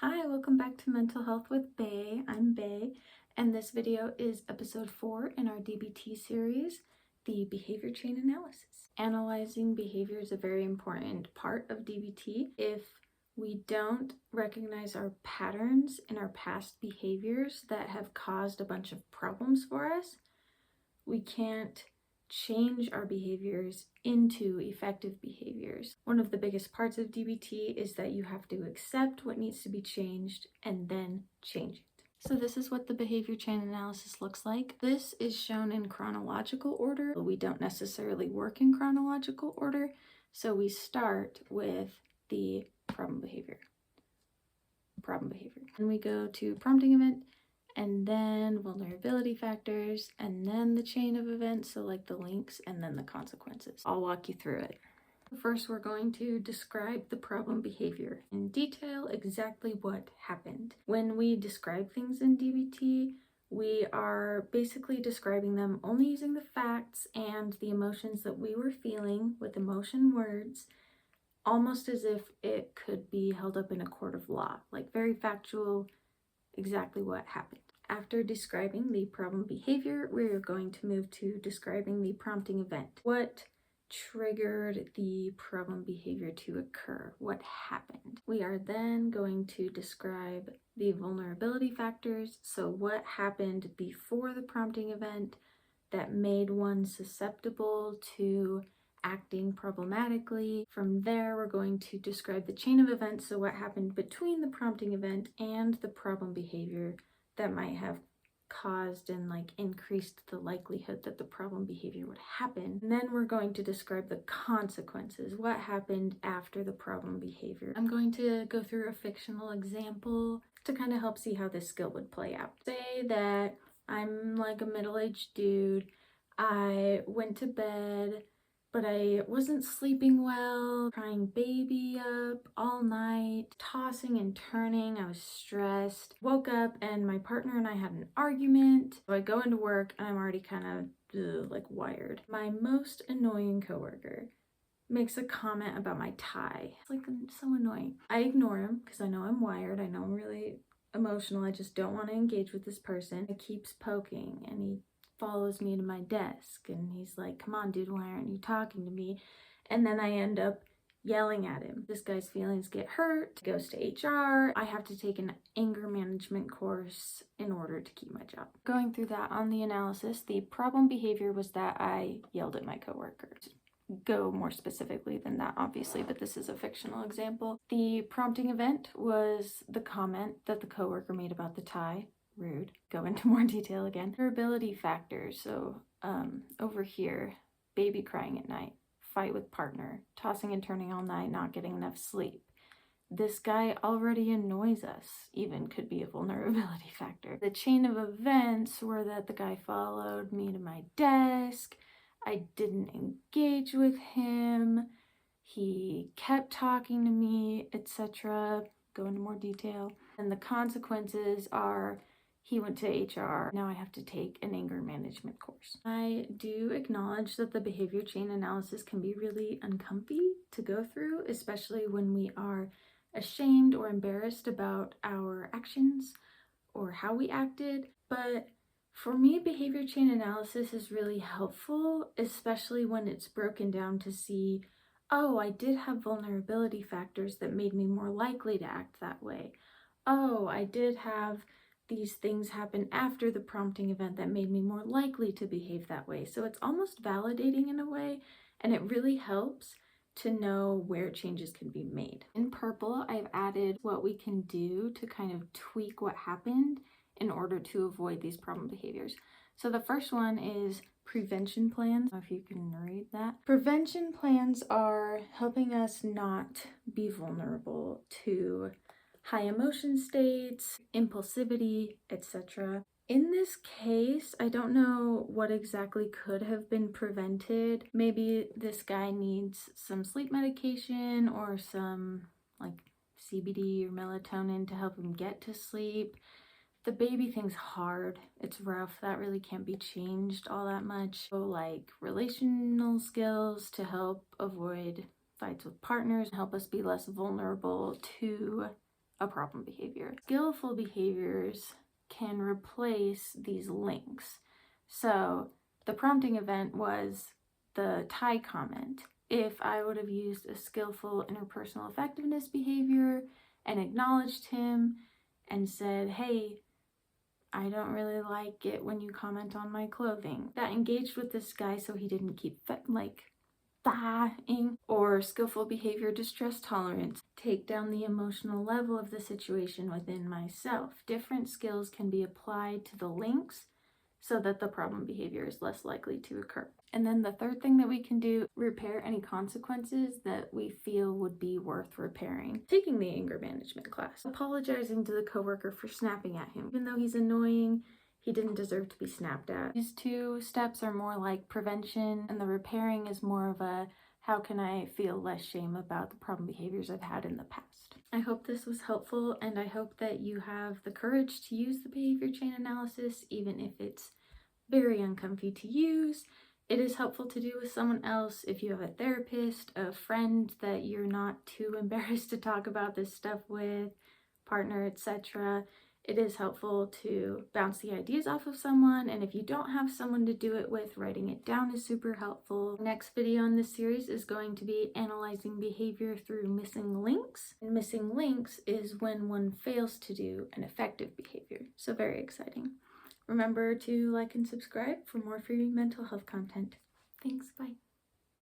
Hi, welcome back to Mental Health with Bay. I'm Bay, and this video is episode 4 in our DBT series, the behavior chain analysis. Analyzing behavior is a very important part of DBT. If we don't recognize our patterns in our past behaviors that have caused a bunch of problems for us, we can't change our behaviors into effective behaviors. One of the biggest parts of DBT is that you have to accept what needs to be changed and then change it. So this is what the behavior chain analysis looks like. This is shown in chronological order. We don't necessarily work in chronological order, so we start with the problem behavior. And we go to prompting event, and then vulnerability factors, and then the chain of events, so like the links, and then the consequences. I'll walk you through it. First, we're going to describe the problem behavior in detail, exactly what happened. When we describe things in DBT, we are basically describing them only using the facts and the emotions that we were feeling with emotion words, almost as if it could be held up in a court of law, like very factual, exactly what happened. After describing the problem behavior, we're going to move to describing the prompting event. What triggered the problem behavior to occur? What happened? We are then going to describe the vulnerability factors. So what happened before the prompting event that made one susceptible to acting problematically. From there, we're going to describe the chain of events, so what happened between the prompting event and the problem behavior that might have caused and increased the likelihood that the problem behavior would happen. And then we're going to describe the consequences, what happened after the problem behavior. I'm going to go through a fictional example to kind of help see how this skill would play out. Say that I'm like a middle-aged dude. I went to bed, but I wasn't sleeping well, crying baby up all night, tossing and turning. I was stressed. Woke up and my partner and I had an argument. So I go into work and I'm already kind of wired. My most annoying coworker makes a comment about my tie. It's so annoying. I ignore him because I know I'm wired. I know I'm really emotional. I just don't want to engage with this person. He keeps poking and he follows me to my desk and he's like, come on dude, why aren't you talking to me? And then I end up yelling at him. This guy's feelings get hurt, goes to HR. I have to take an anger management course in order to keep my job. Going through that on the analysis, the problem behavior was that I yelled at my coworkers. Go more specifically than that, obviously, but this is a fictional example. The prompting event was the comment that the coworker made about the tie. Rude. Go into more detail again. Vulnerability factors. So over here, baby crying at night, fight with partner, tossing and turning all night, not getting enough sleep. This guy already annoys us, even could be a vulnerability factor. The chain of events were that the guy followed me to my desk. I didn't engage with him. He kept talking to me, etc. Go into more detail. And the consequences are he went to HR. Now I have to take an anger management course. I do acknowledge that the behavior chain analysis can be really uncomfy to go through, especially when we are ashamed or embarrassed about our actions or how we acted. But for me, behavior chain analysis is really helpful, especially when it's broken down to see, oh, I did have vulnerability factors that made me more likely to act that way. Oh, I did have these things happen after the prompting event that made me more likely to behave that way. So it's almost validating in a way, and it really helps to know where changes can be made. In purple, I've added what we can do to kind of tweak what happened in order to avoid these problem behaviors. So the first one is prevention plans. I don't know if you can read that. Prevention plans are helping us not be vulnerable to high emotion states, impulsivity, etc. In this case, I don't know what exactly could have been prevented. Maybe this guy needs some sleep medication or some CBD or melatonin to help him get to sleep. The baby thing's hard. It's rough. That really can't be changed all that much. So relational skills to help avoid fights with partners, help us be less vulnerable to a problem behavior. Skillful behaviors can replace these links. So the prompting event was the tie comment. If I would have used a skillful interpersonal effectiveness behavior and acknowledged him and said, hey, I don't really like it when you comment on my clothing. That engaged with this guy so he didn't keep dying. Or skillful behavior distress tolerance. Take down the emotional level of the situation within myself. Different skills can be applied to the links so that the problem behavior is less likely to occur. And then the third thing that we can do, repair any consequences that we feel would be worth repairing. Taking the anger management class. Apologizing to the coworker for snapping at him. Even though he's annoying, he didn't deserve to be snapped at. These two steps are more like prevention, and the repairing is more of a how can I feel less shame about the problem behaviors I've had in the past. I hope this was helpful, and I hope that you have the courage to use the behavior chain analysis, even if it's very uncomfy to use. It is helpful to do with someone else if you have a therapist, a friend that you're not too embarrassed to talk about this stuff with, partner, etc. It is helpful to bounce the ideas off of someone, and if you don't have someone to do it with, writing it down is super helpful. The next video in this series is going to be analyzing behavior through missing links. And missing links is when one fails to do an effective behavior. So very exciting. Remember to like and subscribe for more free mental health content. Thanks, bye.